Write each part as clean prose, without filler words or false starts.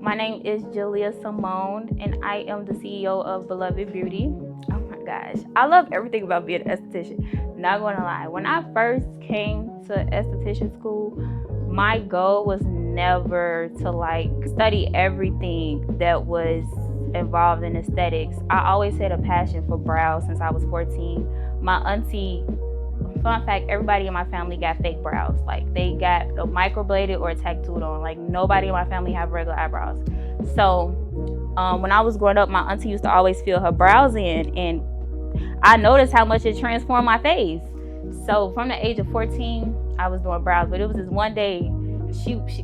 My name is Julia Simone, and I am the CEO of Beloved Beauty. Oh my gosh, I love everything about being an esthetician. Not gonna lie, when I first came to esthetician school, my goal was never to like study everything that was involved in aesthetics. I always had a passion for brows since I was 14. My auntie, fun fact, everybody in my family got fake brows. Like they got microbladed or tattooed on. Like nobody in my family have regular eyebrows. So when I was growing up, my auntie used to always fill her brows in, and I noticed how much it transformed my face. So from the age of 14, I was doing brows. But it was this one day,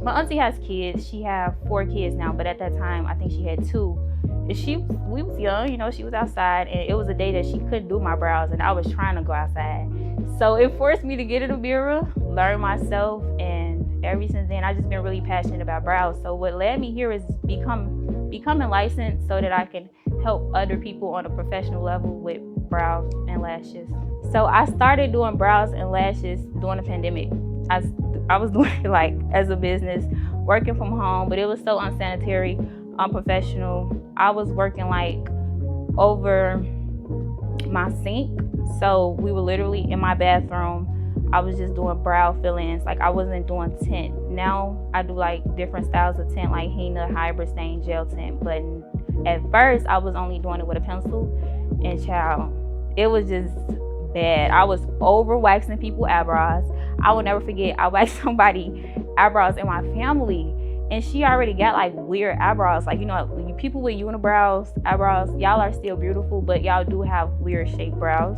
my auntie has kids. She have 4 kids now, but at that time, I think she had 2. We was young, she was outside, and it was a day that she couldn't do my brows, and I was trying to go outside. So it forced me to get in the mirror, learn myself, and ever since then, I've just been really passionate about brows. So what led me here is becoming licensed so that I can help other people on a professional level with brows and lashes. So I started doing brows and lashes during the pandemic. I was doing it like as a business, working from home, but it was so unsanitary, unprofessional. I was working like over my sink. So we were literally in my bathroom. I was just doing brow fill-ins. Like I wasn't doing tint. Now I do like different styles of tint, like henna, hybrid stain, gel tint. But at first I was only doing it with a pencil, and child, it was just bad. I was over waxing people's eyebrows. I will never forget, I waxed somebody eyebrows in my family, and she already got like weird eyebrows. Like, people with unibrows, eyebrows, y'all are still beautiful, but y'all do have weird shaped brows.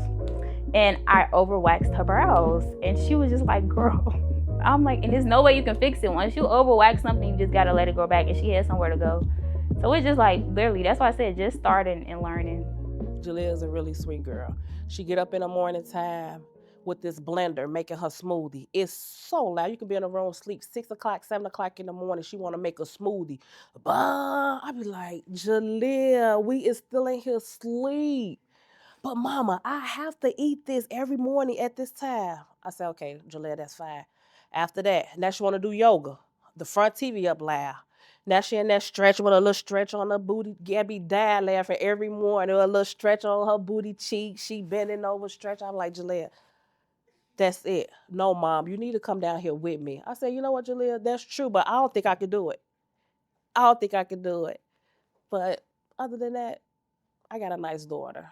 And I overwaxed her brows, and she was just like, girl. I'm like, and there's no way you can fix it. Once you overwax something, you just gotta let it go back, and she had somewhere to go. So it's just like, literally, that's why I said just starting and learning. Julia is a really sweet girl. She get up in the morning time with this blender making her smoothie. It's so loud. You can be in the room sleep 6 o'clock, 7 o'clock in the morning. She want to make a smoothie. Bah! I be like, Julia, we is still in here sleep. But mama, I have to eat this every morning at this time. I said, okay, Julia, that's fine. After that, now she want to do yoga. The front TV up loud. Now she in that stretch with a little stretch on her booty. Gabby died laughing every morning. A little stretch on her booty cheek. She bending over stretch. I'm like, Jalea, that's it. No, mom, you need to come down here with me. I said, you know what, Jalea, that's true, but I don't think I could do it. I don't think I could do it. But other than that, I got a nice daughter.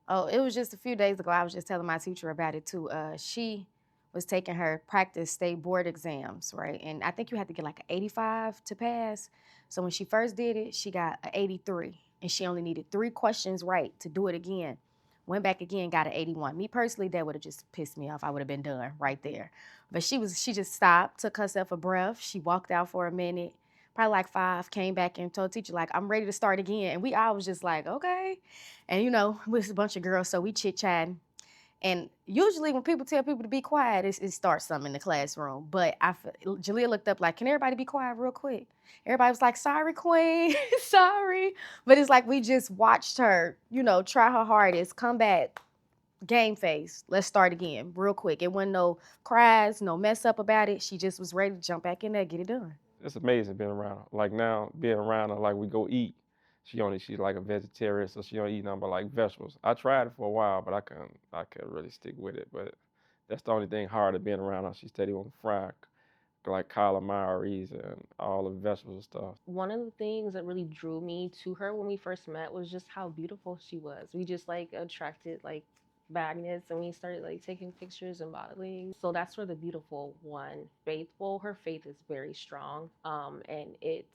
Oh, it was just a few days ago. I was just telling my teacher about it too. She was taking her practice state board exams, right? And I think you had to get like an 85 to pass. So when she first did it, she got an 83, and she only needed 3 questions right to do it again. Went back again, got an 81. Me personally, that would have just pissed me off. I would have been done right there. But she just stopped, took herself a breath. She walked out for a minute, probably like 5, came back and told teacher like, I'm ready to start again. And we all was just like, okay. And we was a bunch of girls, so we chit-chatting. And usually when people tell people to be quiet, it starts something in the classroom. But Jalea looked up like, can everybody be quiet real quick? Everybody was like, sorry, queen, sorry. But it's like we just watched her, try her hardest, come back, game face. Let's start again real quick. It wasn't no cries, no mess up about it. She just was ready to jump back in there, get it done. It's amazing being around her. Like now, being around her, like we go eat. She's like a vegetarian, so she don't eat nothing but like vegetables. I tried it for a while, but I couldn't really stick with it. But that's the only thing hard at being around her. She steady on fry like calamari and all the vegetables and stuff. One of the things that really drew me to her when we first met was just how beautiful she was. We just like attracted like magnets, and we started like taking pictures and modeling. So that's where the beautiful one, faithful, her faith is very strong. And it's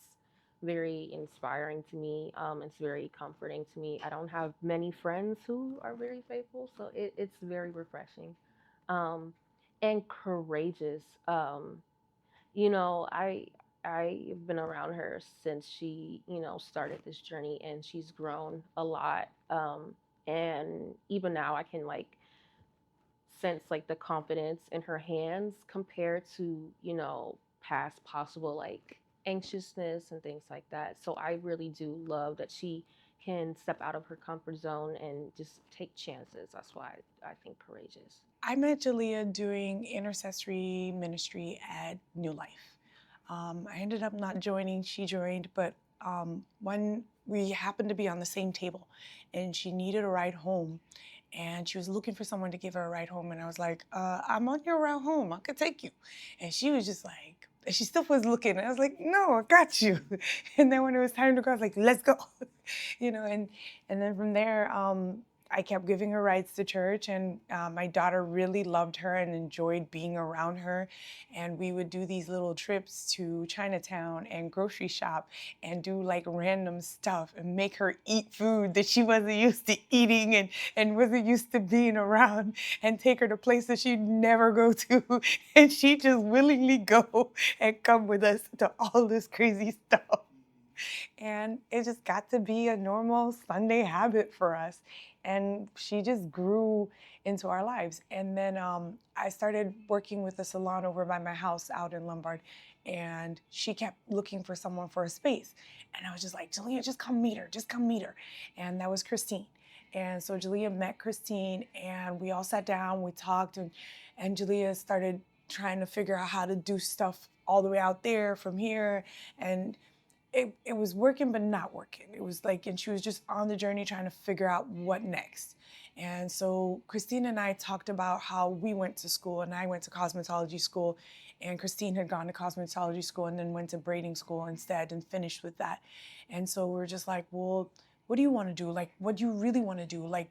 very inspiring to me. It's very comforting to me. I don't have many friends who are very faithful, so it's very refreshing. Um, and courageous. You know, I I've been around her since she, started this journey, and she's grown a lot. And even now I can like sense like the confidence in her hands compared to, past possible like anxiousness and things like that. So I really do love that she can step out of her comfort zone and just take chances. That's why I think courageous. I met Jalea doing intercessory ministry at New Life. I ended up not joining, she joined, but when we happened to be on the same table and she needed a ride home and she was looking for someone to give her a ride home. And I was like, I'm on your route home. I could take you. And she was just like, and she still was looking. And I was like, no, I got you. And then when it was time to go, I was like, let's go. And then from there, I kept giving her rides to church, and my daughter really loved her and enjoyed being around her. And we would do these little trips to Chinatown and grocery shop and do like random stuff and make her eat food that she wasn't used to eating and wasn't used to being around, and take her to places she'd never go to. And she just willingly go and come with us to all this crazy stuff. And it just got to be a normal Sunday habit for us. And she just grew into our lives. And then I started working with a salon over by my house out in Lombard. And she kept looking for someone for a space. And I was just like, Jalea, just come meet her. Just come meet her. And that was Christine. And so Jalea met Christine, and we all sat down, we talked, and Jalea started trying to figure out how to do stuff all the way out there from here. And it was working but not working. It was like, and she was just on the journey trying to figure out what next. And so Christine and I talked about how we went to school, and I went to cosmetology school, and Christine had gone to cosmetology school and then went to braiding school instead and finished with that. And so we were just like, well, what do you want to do? Like, what do you really want to do? Like,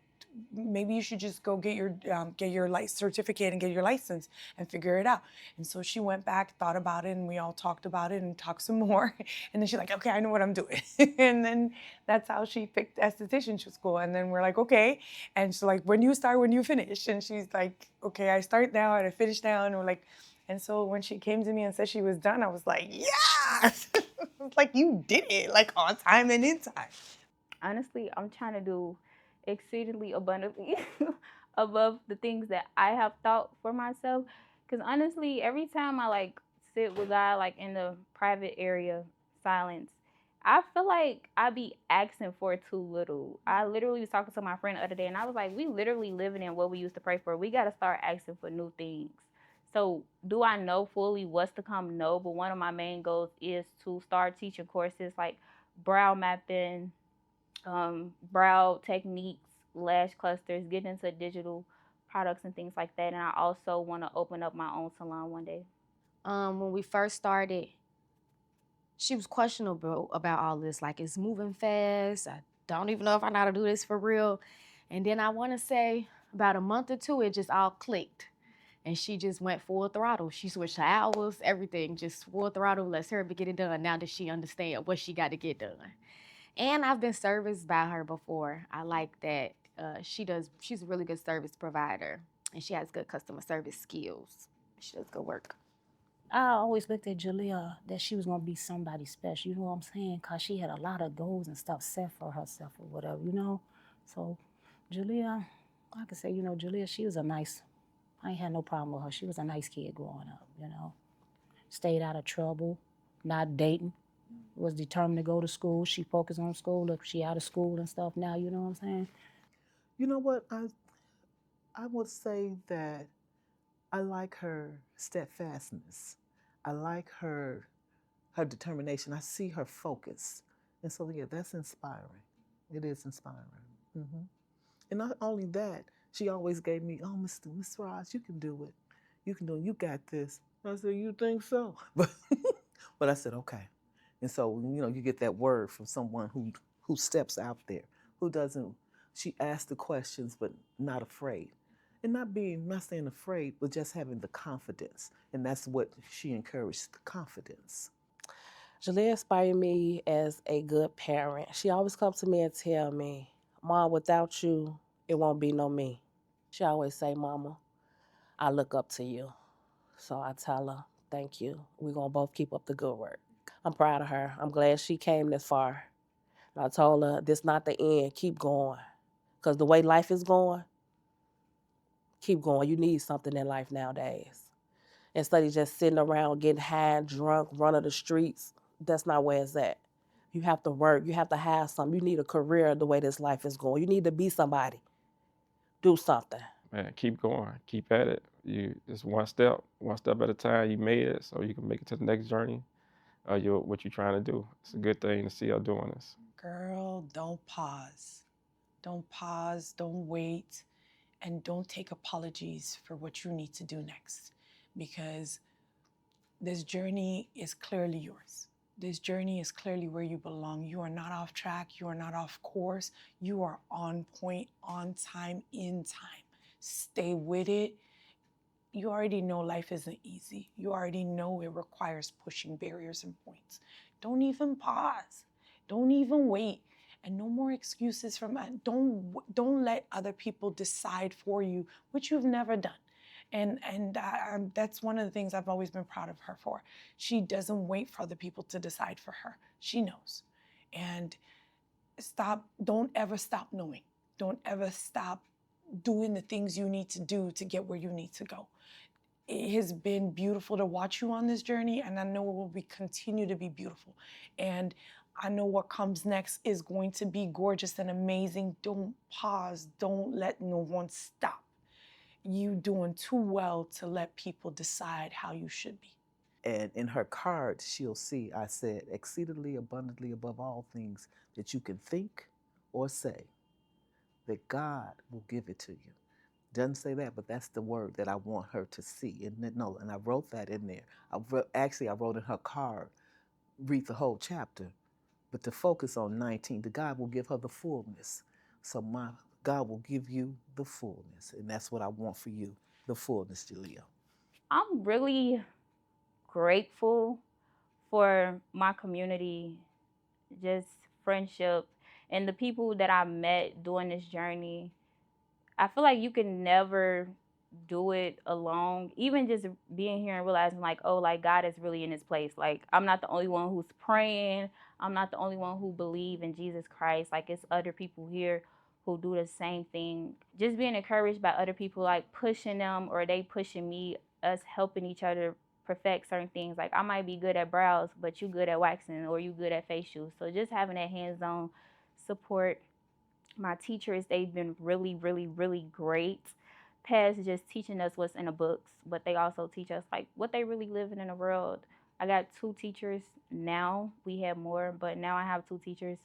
maybe you should just go get your certificate and get your license and figure it out. And so she went back, thought about it, and we all talked about it and talked some more. And then she's like, okay, I know what I'm doing. And then that's how she picked esthetician school. And then we're like, okay. And she's like, when do you start, when do you finish? And she's like, okay, I start now and I finish now. And we're like, and so when she came to me and said she was done, I was like, yes! I was like, you did it, like on time and in time. Honestly, I'm trying to do exceedingly abundantly above the things that I have thought for myself. Because honestly, every time I like sit with God, like in the private area, silence, I feel like I be asking for too little. I literally was talking to my friend the other day, and I was like, we literally living in what we used to pray for. We got to start asking for new things. So, do I know fully what's to come? No, but one of my main goals is to start teaching courses like brow mapping, brow techniques, lash clusters, get into digital products and things like that. And I also want to open up my own salon one day. When we first started, she was questionable about all this. Like, it's moving fast. I don't even know if I know how to do this for real. And then I want to say about a month or two, it just all clicked. And she just went full throttle. She switched her hours, everything, just full throttle. Let's hurry up and get it done now that she understands what she got to get done. And I've been serviced by her before. I like that she's a really good service provider, and she has good customer service skills. She does good work. I always looked at Jalea that she was gonna be somebody special, you know what I'm saying? Cause she had a lot of goals and stuff set for herself or whatever, you know? So Jalea, I could say, Jalea, she was I ain't had no problem with her. She was a nice kid growing up, Stayed out of trouble, not dating, was determined to go to school. She focused on school. Look, she out of school and stuff now, you know what I'm saying? You know what? I would say that I like her steadfastness. I like her determination. I see her focus. And so, yeah, that's inspiring. It is inspiring. Mm-hmm. And not only that, she always gave me, oh, Miss Ross, you can do it. You can do it. You got this. I said, you think so? But I said, okay. And so, you get that word from someone who steps out there, who doesn't, she asks the questions, but not afraid. And not saying afraid, but just having the confidence. And that's what she encouraged, the confidence. Jalea inspired me as a good parent. She always comes to me and tell me, Mom, without you, it won't be no me. She always say, Mama, I look up to you. So I tell her, thank you. We're going to both keep up the good work. I'm proud of her. I'm glad she came this far. And I told her, this not the end. Keep going. Because the way life is going, keep going. You need something in life nowadays. Instead of just sitting around getting high, drunk, running the streets, that's not where it's at. You have to work. You have to have something. You need a career the way this life is going. You need to be somebody. Do something. Man, keep going. Keep at it. You just one step at a time. You made it, so you can make it to the next journey. what you're trying to do. It's a good thing to see her doing this. Girl, don't pause. Don't pause, don't wait, and don't take apologies for what you need to do next, because this journey is clearly yours. This journey is clearly where you belong. You are not off track. You are not off course. You are on point, on time, in time. Stay with it. You already know life isn't easy. You already know it requires pushing barriers and points. Don't even pause. Don't even wait. And no more excuses from don't let other people decide for you what you've never done. And that's one of the things I've always been proud of her for. She doesn't wait for other people to decide for her. She knows. And don't ever stop knowing. Don't ever stop doing the things you need to do to get where you need to go. It has been beautiful to watch you on this journey, and I know it will continue to be beautiful. And I know what comes next is going to be gorgeous and amazing. Don't pause. Don't let no one stop you doing too well to let people decide how you should be. And in her card, she'll see, I said, exceedingly abundantly above all things that you can think or say, that God will give it to you. Doesn't say that, but that's the word that I want her to see. And I wrote that in there. I wrote in her card, read the whole chapter, but to focus on 19, the God will give her the fullness. So God will give you the fullness. And that's what I want for you, the fullness, Jalea. I'm really grateful for my community, just friendship, and the people that I met during this journey. I feel like you can never do it alone. Even just being here and realizing like, oh, like God is really in this place. Like I'm not the only one who's praying. I'm not the only one who believe in Jesus Christ. Like it's other people here who do the same thing. Just being encouraged by other people, like pushing them or they pushing me, us helping each other perfect certain things. Like I might be good at brows, but you good at waxing or you good at facials. So just having that hands-on support. My teachers, they've been really, really, really great. Past just teaching us what's in the books, but they also teach us like what they really living in the world. I got 2 teachers now. We have more, but now I have 2 teachers,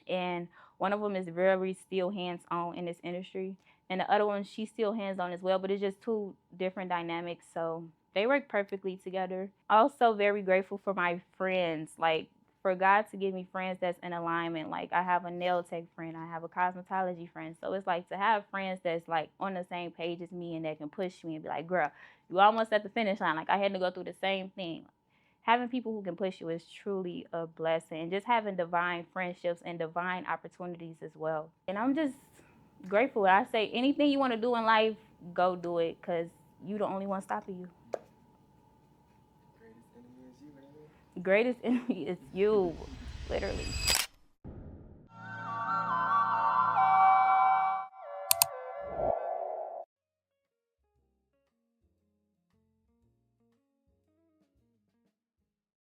and one of them is very still hands-on in this industry, and the other one, she's still hands-on as well, but it's just 2 different dynamics, so they work perfectly together. Also very grateful for my friends, like for God to give me friends that's in alignment. Like I have a nail tech friend, I have a cosmetology friend, so it's like to have friends that's like on the same page as me and that can push me and be like, girl, you almost at the finish line. Like I had to go through the same thing. Having people who can push you is truly a blessing. And just having divine friendships and divine opportunities as well. And I'm just grateful. I say anything you want to do in life, go do it, because you the only one stopping you. Greatest enemy is you, literally.